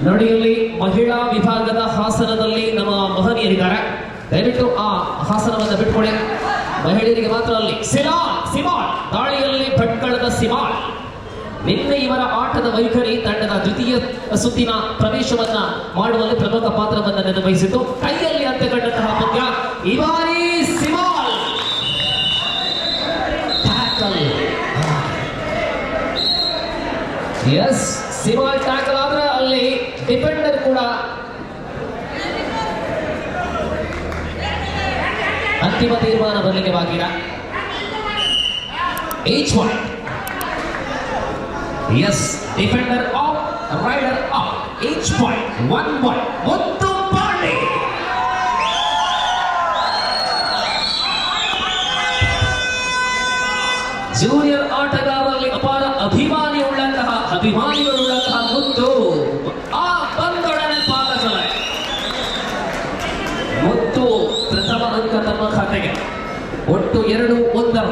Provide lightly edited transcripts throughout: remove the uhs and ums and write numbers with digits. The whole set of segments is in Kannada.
ನೋಡಿ ಇಲ್ಲಿ ಮಹಿಳಾ ವಿಭಾಗದ ಹಾಸನದಲ್ಲಿ ನಮ್ಮ ಮಹನೀಯರಿದ್ದಾರೆ. ದಯವಿಟ್ಟು ಆ ಹಾಸನವನ್ನು ಬಿಟ್ಕೊಡಿ. ಮಹಿಳೆಯರಿಗೆ ಮಾತ್ರ ಅಲ್ಲಿ ಸಿಮಾಲ್ ದಾಳಿಯಲ್ಲಿ ಭಟ್ಕಳದ ಸಿಮಾಲ್. ನಿನ್ನೆ ಇವರ ಆಟದ ವೈಖರಿ ತಂಡದ ದ್ವಿತೀಯ ಸುತ್ತಿನ ಪ್ರವೇಶವನ್ನ ಮಾಡುವಲ್ಲಿ ಪ್ರಮುಖ ಪಾತ್ರವನ್ನು ನಿರ್ವಹಿಸಿತು. ಕೈಯಲ್ಲಿ ಅಂತ್ಯಗೊಂಡಂತಹ ಪಂದ್ಯ ಈ ಬಾರಿ ಸಿಮಾಲ್ ಸಿಮಾಲ್ ಟ್ಯಾಕಲ್ ಆದ್ರೆ ಅಲ್ಲಿ ಡಿಫೆಂಡರ್ ಕೂಡ ಅಂತಿಮ ತೀರ್ಮಾನ ಬರಲಿಕ್ಕೆ ಬಾಕಿಲ್ಲ. Each point. Yes, defender off, raider off. Each point 1 point. Muthu Pandey junior ಆಟಗಾರರಲ್ಲಿ ಅಪಾರ ಅಭಿಮಾನಿಗಳುಳ್ಳಂತಹ ಮುತ್ತು ಆ ಬಂದೊಡನೆ ಪಾದಕಲೆ. ಮುತ್ತು ಪ್ರಥಮ ಅಂಕ ತಮ್ಮ ಖಾತೆಗೆ. ಒಟ್ಟು 2-1.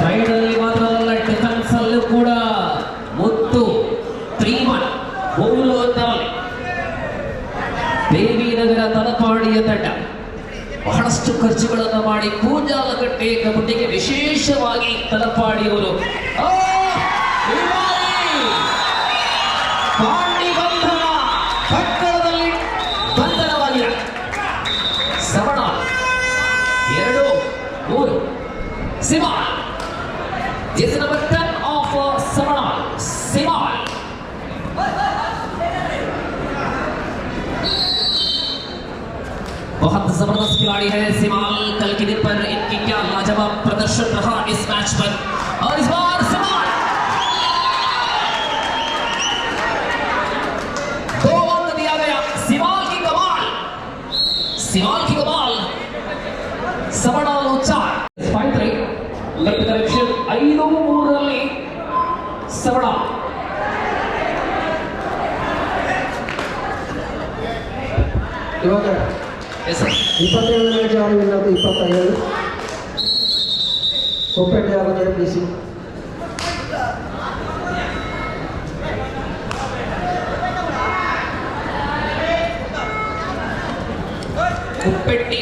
ರೈಡಲ್ಲಿ ಮಾತ್ರ ಅಲ್ಲ, ಡಿಫೆನ್ಸ್ ಅಲ್ಲೂ ಕೂಡ ಮುತ್ತು 3-1 ಗೋಲು ಅಂತವಲ್ಲಿ. ದೇವಿನಗರ ತಲಪಾಡಿಯ ತಂಡ ಬಹಳಷ್ಟು ಖರ್ಚುಗಳನ್ನು ಮಾಡಿ ಕೂಜಾಲಕಟ್ಟೆ ಕಬಡ್ಡಿಗೆ ವಿಶೇಷವಾಗಿ ತಲಪಾಡಿಯವರು ಪಾಂಡಿ ಬಂಧನ ಭಟ್ಕಳದಲ್ಲಿ ಬಂಧನವಾಗಿಲ್ಲ. ಸವಣಾಲ್ 2-3. ಸಿಮಾಲ್ is number 10 of Savanalu. Simal. बहुत जबरदस्त खिलाड़ी है सिमाल. कल के दिन पर इनकी क्या लाजवाब प्रदर्शन रहा इस मैच पर. और इस बार सिमाल 2 अंक दिया गया. सिमाल की कमाल. Savanalu 4. 5-3. Left correction 5-3 ಸವಣಾಲ್. ಇವಾಗ 27ನೇ ಜಾರಿ ಇಲ್ಲದ 25 ಕೊಪ್ಪೆಟ್ಟಿ ಆಗೋದು ಎಫ್ಡಿಸಿ. ಕುಪ್ಪೆಟ್ಟಿ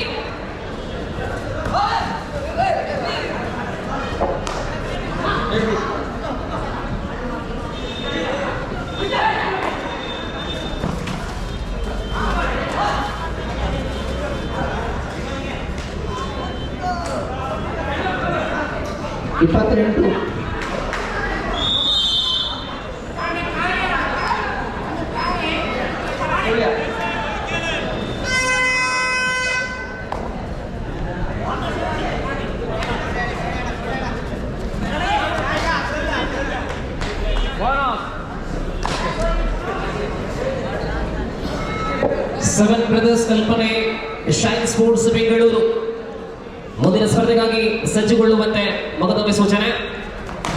ಇಪ್ಪತ್ತೆಂಟು. Seven brothers Kalpane shine sports Bengaluru ಮುಂದಿನ ಸ್ಪರ್ಧೆಗಾಗಿ ಸಜ್ಜುಗೊಳ್ಳುವಂತೆ ಮಗದೊಮ್ಮೆ ಸೂಚನೆ.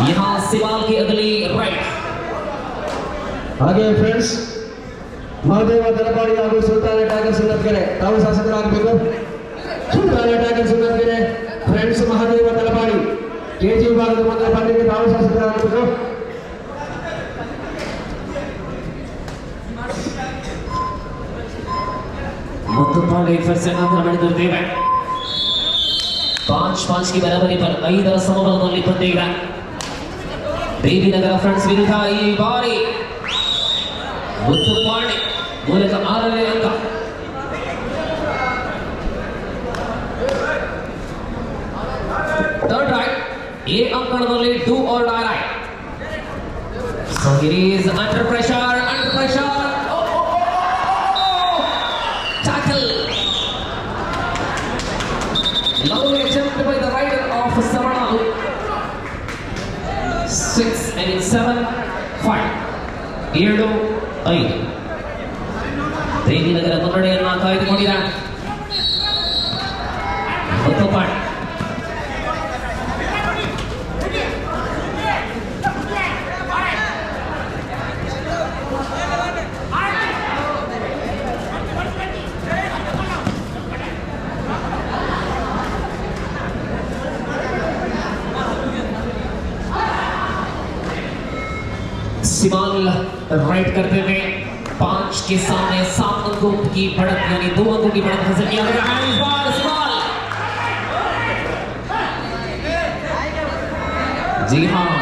यहाँ सिमाल की अगली राइट. ಹಾಗೆ ಫ್ರೆಂಡ್ಸ್, ಮಹದೇವ ತಲಪಾಡಿ ಹಾಗೂ ಸುಲ್ತಾನ ಟೈಗರ್ಸ್ ಉನ್ನತಗೆರೆ ತಾವು ಶಾಸಕರಾಗಬೇಕು. Sultana tigers Unnathagere friends Mahadeva Talapady KG ವಿಭಾಗದ ಮೊದಲ ಪಂದ್ಯಕ್ಕೆ ತಾವು ಶಾಸಕರಾಗಬೇಕು. मुत्तु पांडे फिर से आक्रमण करते हैं. 5-5 की बराबरी पर 5 ಸಮಬಲದಲ್ಲಿ ಪಂದ್ಯ. ದೇವಿನಗರ ಫ್ರೆಂಡ್ಸ್ ವಿರುದ್ಧ ಈ ಬಾರಿ ಮುತ್ತು ಪಾಂಡೆ ಮೂಲಕ 6ನೇ ಅಂಕ. Third right. ಈ ಅಂಕಣದಲ್ಲಿ do or die right. So it is under pressure. Lovely attempt by the rider of Savanalu. 6-7-5. 7-5. Devinagar ಮುನ್ನಡೆಯನ್ನ ಕಾಯ್ದುಕೊಂಡಿದೆ. ಮುತ್ತು ಪಾಂಡೆ. सिमाल राइट करते हुए 5 के सामने 7 अंकों की बढ़त यानी 2 अंकों की बढ़त हासिल किया गया है इस बार सिमाल। जी हाँ,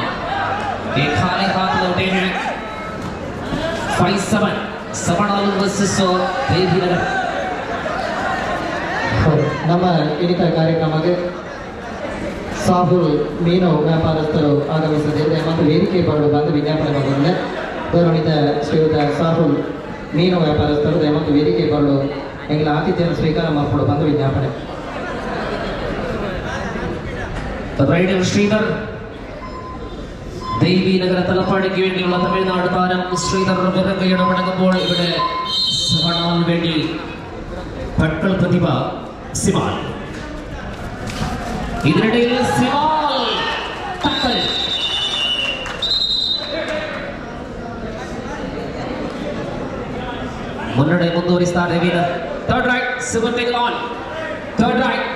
एक खाली हाथ लौटे हैं। 5-7 सवणालु वर्सेस देवीनगर। ನಮ್ಮ ಇನಿತ ಕಾರ್ಯಕ್ರಮಕ್ಕೆ ಸಾಹುಲ್ ಮೀನು ವ್ಯಾಪಾರಸ್ಥರು ಆಗಮಿಸಲಿದೆ ಮತ್ತು ವೇದಿಕೆ ಬರಲು ಬಂದು ವಿಜ್ಞಾಪನೆ ಮಾಡಿದೆ. ಗೌರವಿತ ಶ್ರೀಯುತ ಸಾಹುಲ್ ಮೀನು ವ್ಯಾಪಾರಸ್ಥರು ಮತ್ತು ವೇದಿಕೆ ಬರಲು ಎಂಗಳ ಆತಿಥ್ಯವನ್ನು ಸ್ವೀಕಾರ ಮಾಡಿಕೊಂಡು ಬಂದು ವಿಜ್ಞಾಪನೆ. റൈഡർ ശ്രീധർ ദേവിനഗര തലപ്പാടിക്ക് വേണ്ടിയുള്ള തമിഴ്നാട് താരം ശ്രീധർ വിറകയുടെ മടങ്ങുമ്പോൾ ഇവിടെ സവണാലിന് വേണ്ടി ഭട്കൾ പ്രതിഭ സിമാൽ. ഇതിനിടയിൽ സിമാൽ ടക്കൽ. മുന്നಡೆ ಮುಂದುವರಿಸ್ತಾರೆ ದೇವಿನ. Third right semen take on. Third right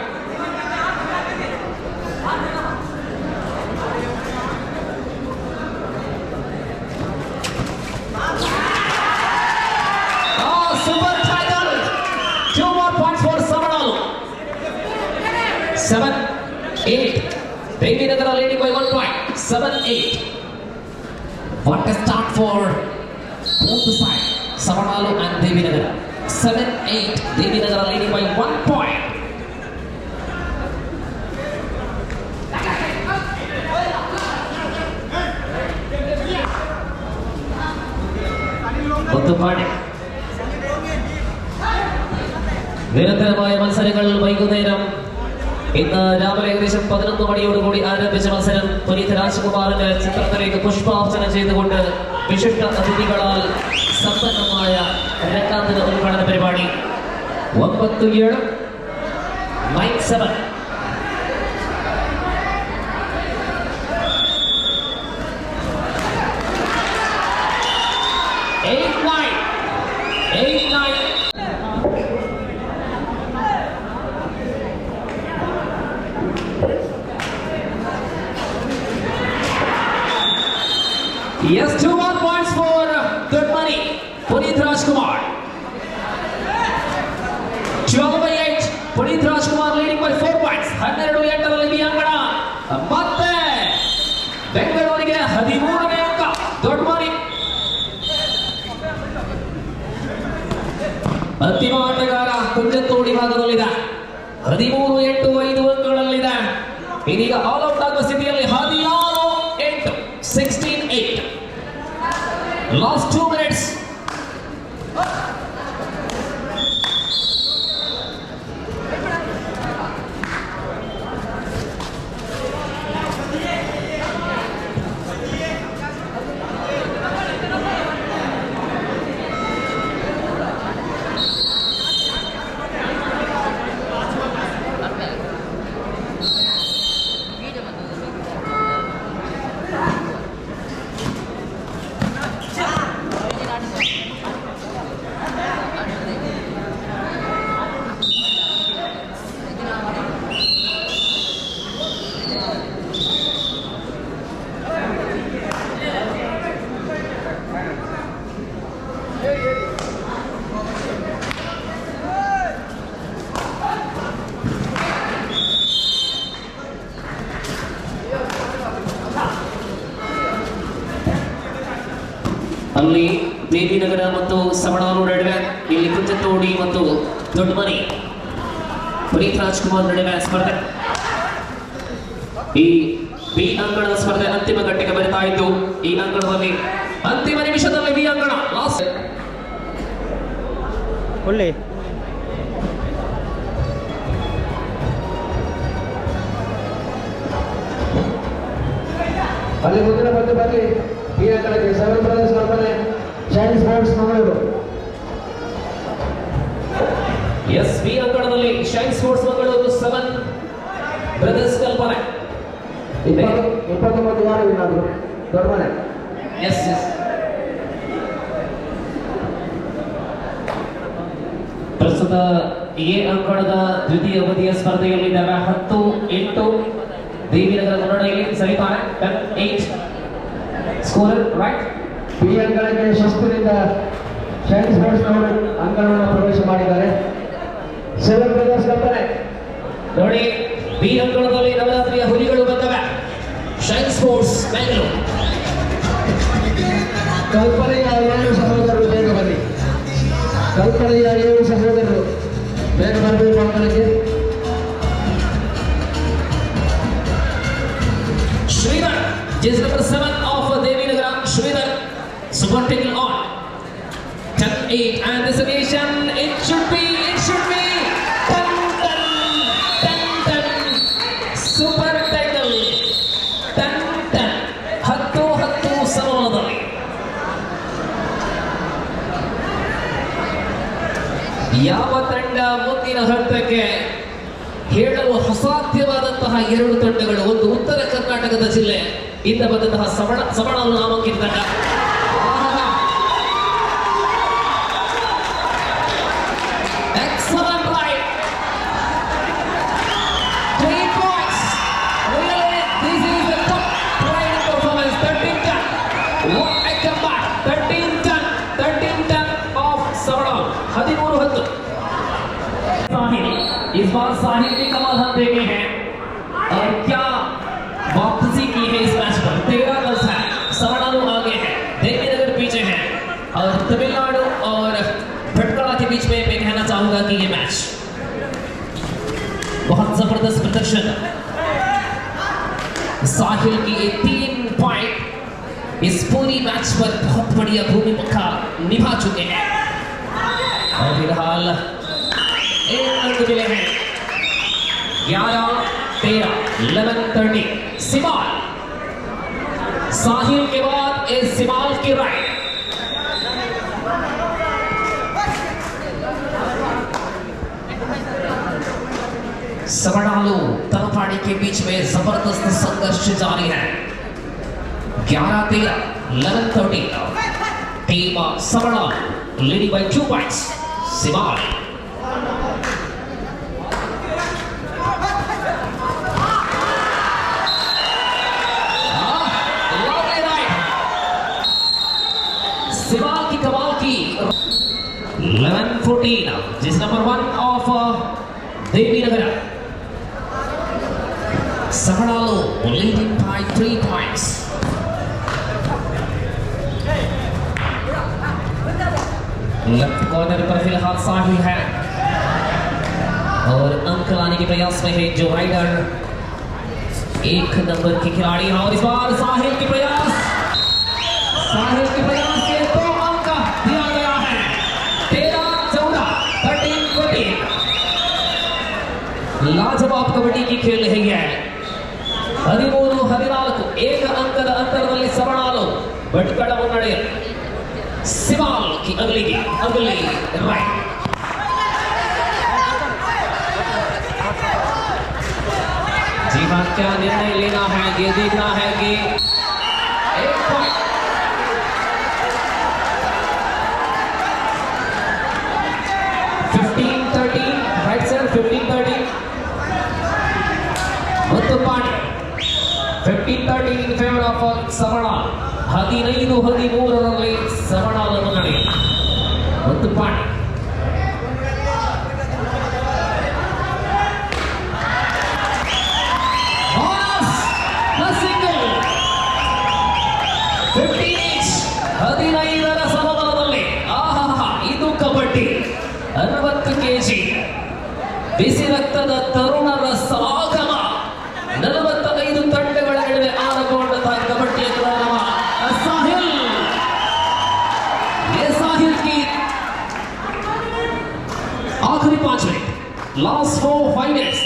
super title. 2 more points for Savanalu. 7-8. Devinagara leading by 1 point. 7-8. What a start for both the sides. Savanalu and Devinagara. 7-8. Devinagara leading by 1 point. Both party. നിരന്തരമായ മത്സരങ്ങൾ വൈകുന്നേരം ഇന്ന് രാവിലെ ഏകദേശം 11 മണിയോടുകൂടി ആരംഭിച്ച മത്സരം പുനീത് രാജ്കുമാറിന്റെ ചിത്രത്തിലേക്ക് പുഷ്പാർച്ചന ചെയ്തുകൊണ്ട് വിശിഷ്ട അതിഥികളാൽ സമ്പന്നമായ രണ്ടാം ദിന ഉദ്ഘാടന പരിപാടി. 9-7 9-7 8-9 8-9. Yes, 2 more points for good money. Puneet Rajkumar. 12-8. Puneet Rajkumar leading by 4 points. 12-8 Devinagara. ಮತ್ತೆ ಬೆಂಗಳೂರಿಗೆ 13ನೇ ಅಂಕ. ದೊಡ್ಡ ಮನಿ. ಅಂತಿಮ ಆಟಗಾರ ಕುಂಜತ್ತೋಡಿ ಭಾಗದಲ್ಲಿದೆ. 13-8 5 ಅಂಕಗಳಲ್ಲಿದೆ. ಇದೀಗ ಆಲ್ ಔಟ್ ಆಗುವ ಸ್ಥಿತಿಯಲ್ಲಿ 16-8 16-8. Last 2 minutes. ಅಲ್ಲಿ ದೇವಿನಗರ ಮತ್ತು ಸವಣಾಲು ನಡುವೆ ಇಲ್ಲಿ ಕುಂಜತ್ತೋಡಿ ಮತ್ತು ದೊಡ್ಡಮನಿ ಪುನೀತ್ ರಾಜ್ಕುಮಾರ್ ನಡುವೆ ಸ್ಪರ್ಧೆ. ಈ ಬಿ ಅಂಗಣದ ಸ್ಪರ್ಧೆ ಅಂತಿಮ ಘಟ್ಟಕ್ಕೆ ಬರುತ್ತಾ ಇದ್ದು ಈ ಅಂಗಣದಲ್ಲಿ ಅಂತಿಮ ನಿಮಿಷದಲ್ಲಿ ಬಿ ಅಂಗಣ ಲಾಸ್ಟ್ ಒಳ್ಳೆ ಅಲ್ಲಿ ಮುಂದಿನ ಪಂದ್ಯ ಬರಲಿ. ಈ ಅಂಕಣಕ್ಕೆ seven brothers Kalpane shine sports Mangaluru. Yes B ಅಂಕಣದಲ್ಲಿ shine sports Mangaluru 7 brothers Kalpane. 29 ಯಾರು ಏನಾದ್ರು ದೊಡ್ಡ ಮನೆ. ಎಸ್ ಎಸ್ ಪ್ರಸ್ತುತ ಎ ಅಂಕಣದ ದ್ವಿತೀಯ ಅವಧಿಯ ಸ್ಪರ್ಧೆಯಲ್ಲಿದ್ದಾವೆ. 10-8 ದೇವಿನಗರ ಮುನ್ನಡೆಯಲ್ಲಿ ಸರಿತಾನೆ. 10-8 ಸ್ಕೋರ್ ರೈಟ್. ಬಿ ಅಂಕಣಕ್ಕೆ ಶಿಸ್ತಿನಿಂದ ಶೈನ್ ಸ್ಪೋರ್ಟ್ಸ್ ನವರು ಅಂಕಣವನ್ನು ಪ್ರವೇಶ ಮಾಡಿದ್ದಾರೆ. ಸೆವೆನ್ ಬ್ರದರ್ಸ್ ಕಲ್ಪನೆ ನೋಡಿ, ಬಿ ಅಂಕಣದಲ್ಲಿ ನವರಾತ್ರಿಯ ಹುಲಿಗಳು ಬಂದವೆ. Shine sports Bengaluru. ಕಲ್ಪನೆಯ 7 ಸಹೋದರರು ಬೇಗ ಬನ್ನಿ. ಕಲ್ಪನೆಯ 7 ಸಹೋದರರು ಬೇಗ ಬರಬೇಕು ಅಂಕಣಕ್ಕೆ. Shridhar, judge number 7 of Devinagara, Shridhar, super taking on 10-8 and destination, it should be 10-10, super title 10-10, 10-10 ಸಮಬಲದಲ್ಲಿ. ಯಾವ ತಂಡ ಮುಂದಿನ ಹಂತಕ್ಕೆ ಹೇಳಲು ಅಸಾಧ್ಯವಾದಂತಹ 2 ತಂಡಗಳು. ಒಂದು ಉತ್ತರ ಕರ್ನಾಟಕದ ಜಿಲ್ಲೆ ಇಂದ ಬಂದಂತಹ ಸವಣಾಲು ನಾಮಕಿತ ತಂಡ. Excellent right. 3 points. Really, this is the top pride performance. 13-10. What a comeback. 13-10 of Savanalu. 13-10. इस बार साहिल भी कमाल हम देखे हैं और क्या वापसी की है इस मैच पर. 13 रन है. सवनालू आगे है, देवीनगर पीछे है और तमिलनाडु और भटकड़ा के बीच में मैं कहना चाहूंगा कि ये मैच बहुत जबरदस्त प्रदर्शन. साहिल की ये 3 पॉइंट इस पूरी मैच पर बहुत बढ़िया भूमिका निभा चुके हैं और फिलहाल 1 अंक मिले हैं. 11-13, 11-13. सिमाल, साहिल के बाद इस सिमाल की राइट. सवनालू तलपाड़ी के बीच में जबरदस्त संघर्ष जारी है. 11-13, 11-13. Team Savanalu leading by 2 points. सिमाल सिवाल की कमाल की 11-14, जिस number 1 of Devinagar. Savanalu leading by 3 points. Left corner पर फिलहाल साहिल है और अंक लाने के प्रयास में है जो राइडर 1 नंबर के खिलाड़ी हैं. और इस बार साहिल के प्रयास से 2 अंक दिया गया है. 13-14, 13-14. लाजवाब कबड्डी की खेल रही है. 13-14, 1 अंकದ ಅಂತರದಲ್ಲಿ ಸವಣಾಲು ಭಟ್ಕಳ ಮುನ್ನಡೆ. सिवाल की अगली राइट. जी हाँ, क्या निर्णय लेना है ये देखना है कि 1 पॉइंट. 15-13, right sir. 15-13 ಮತ್ತು ಪಾಣಿ. 15-13 in favor of Savanalu. 15-13ರಲ್ಲಿ ಸವಣಾಲು ಮುನ್ನಡೆ ಮತ್ತು ಪಾಣಿ. ಸಿಂಗಲ್ 15ರ ಸಮಬಲದಲ್ಲಿ. ಇದು ಕಬಡ್ಡಿ. 60 kg ಬಿಸಿ ರಕ್ತದ ತರುಣರ ಸಮಾಗಮ. 45 ತಂಡಗಳ ನಡುವೆ ಆರಂಭಗೊಂಡಂತಹ ಕಬಡ್ಡಿಯ ಪ್ರಾರಂಭ. साहिल की आखिरी 5 मिनट, लास्ट 4-5 minutes.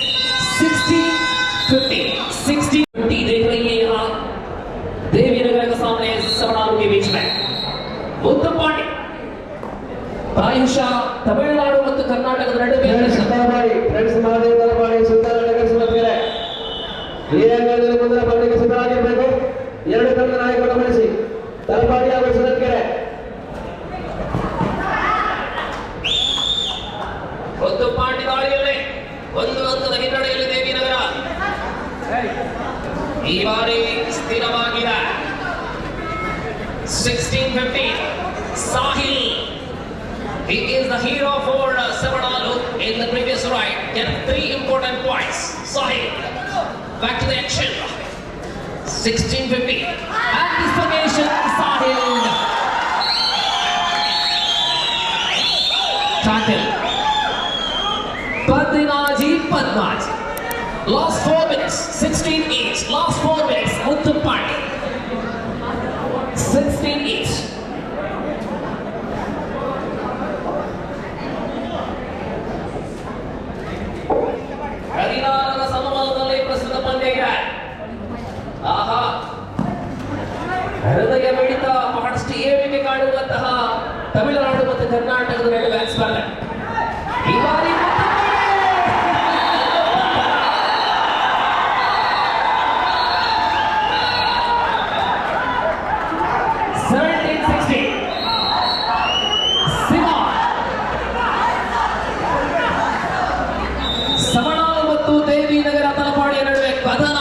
16-50 देख रही है यहाँ देवीनगर के सामने सवनालू के बीच में. उत्तर पांडे प्रायशः तमिलनाडु ಮತ್ತು ಕರ್ನಾಟಕದ ನಡುವೆ ಫ್ರೆಂಡ್ಸ್ ಮಹಾದೇವ ತಲಪಾಡಿ ಸುಲ್ತಾನನಗರ ಸುಲಭಗೆರೆ ಈ ರಂಗದಲ್ಲಿ ಮುಂದಿನ ಪಂದ್ಯಕ್ಕೆ ಸಿದ್ಧರಾಗಿರಬೇಕು. 2 ತಂಡದ ನಾಯಕರು ಗಮನಿಸಿ. ತಲಪಾಡಿ ಹಾಗೂ ಸುಲಭಗೆರೆ. ಒಂದು ಪಾಂಡಿ ದಾಳಿಯಲ್ಲಿ 1 ಅಂಕದ ಹಿನ್ನಡೆಯಲ್ಲಿ ದೇವಿನಗರ ಈ ಬಾರಿ ಸ್ಥಿರವಾಗಿದೆ. 16-15. Sahil. He is the hero for Savanalu in the previous ride. Get 3 important points. Sahil. Back to the action. 16-15. Anticipation. Sahil. Tackle. Padinaji. Last 4 minutes. 16 each. Last 4 minutes. Muttupandi. 16 each. ಹರಿನಾರದ ಸಮಬಲದಲ್ಲಿ ಪ್ರಸ್ತುತ ಪಂದ್ಯ ಇದೆ. ಆಹಾ, ಹೃದಯ ಮಿಡಿತ ಬಹಳಷ್ಟು ಏಳಿಗೆ ಕಾಣುವಂತಹ ತಮಿಳುನಾಡು ಮತ್ತು ಕರ್ನಾಟಕದ ನಡುವೆ ಸ್ಪರ್ಧೆ. ಈ ಬಾರಿ 17-16. ಸವಣಾಲು ಮತ್ತು ದೇವಿನಗರ ತಲಪಾಡಿಯ ನಡುವೆ ಕದನ.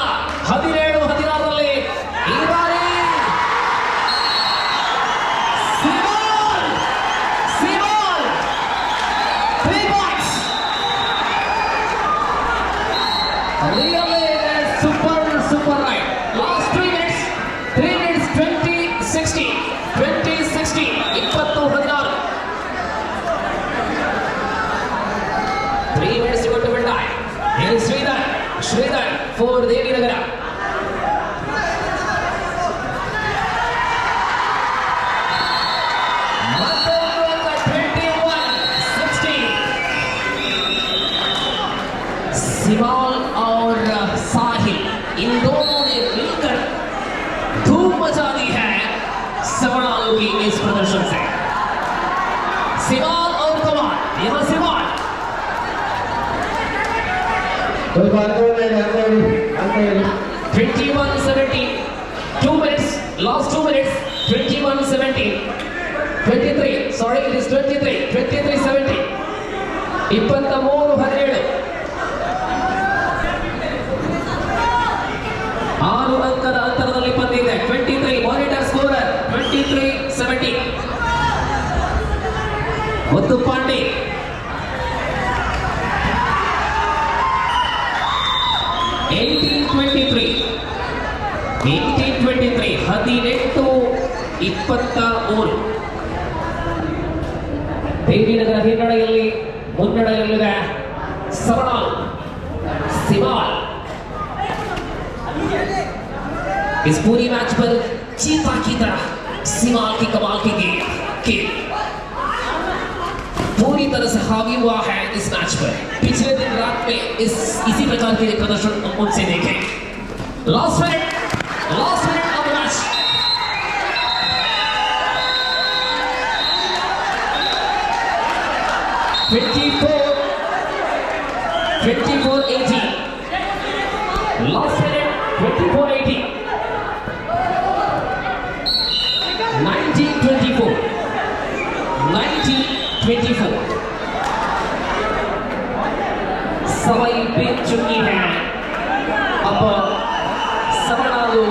17-16ರಲ್ಲಿ ಈ ಬಾರಿ ಸಿಮಾಲ್ 3 points. Really super right. Last 3 minutes 20-16. 20-16. 20-16. 3 minutes to go to midnight. Here is Sridhar for Devinagara. Mandala 21-16. Siwal और साहिल इन दोनों ने मिलकर धूम मचा दी है सवणालु की इस प्रदर्शन से. सिवाल और कमाल. यहाँ Siwal 21-17. 2 minutes. Last 2 minutes. 21-17. 23. Sorry, it is 23. 23-17. 23-17. 6 ಅಂಕದ ಅಂತರದಲ್ಲಿ ಪಂದ್ಯ ಇದೆ. 23. Monitor scorer 23-17. ಮುತ್ತುಪಾಂಡಿ. 18-23. 18-23. ದೇವಿನಗರ ಹಿನ್ನಡೆಯಲ್ಲಿ ಮುನ್ನಡೆಯಲ್ಲಿದೆ ಸವಣಾಲು. सिवाल इस पूरी मैच पर चीता की तरह सिवाल की कमाल की गेम पूरी तरह से हावी हुआ है इस मैच पर. पिछले दिन रात में इसी प्रकार के प्रदर्शन उनसे देखे. Last minute of the match. (24-18). Last minute 24-18. 19-24. 19-24. Sawai बीत चुकी है. अब सवणालु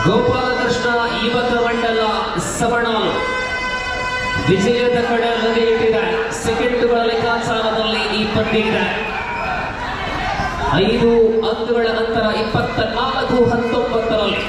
ಗೋಪಾಲಕೃಷ್ಣ ಯುವಕ ಮಂಡಲ ಸವಣಾಲು ವಿಜಯದ ಕಡೆ ಲಗೆ ಇಟ್ಟಿದ್ದಾರೆ. ಸೆಕೆಂಡುಗಳ ಲೆಕ್ಕಾಚಾರದಲ್ಲಿ ಈ ಪಂದ್ಯ ಇದೆ. 5 ಅಂಕಗಳ ನಂತರ 24-19ರಲ್ಲಿ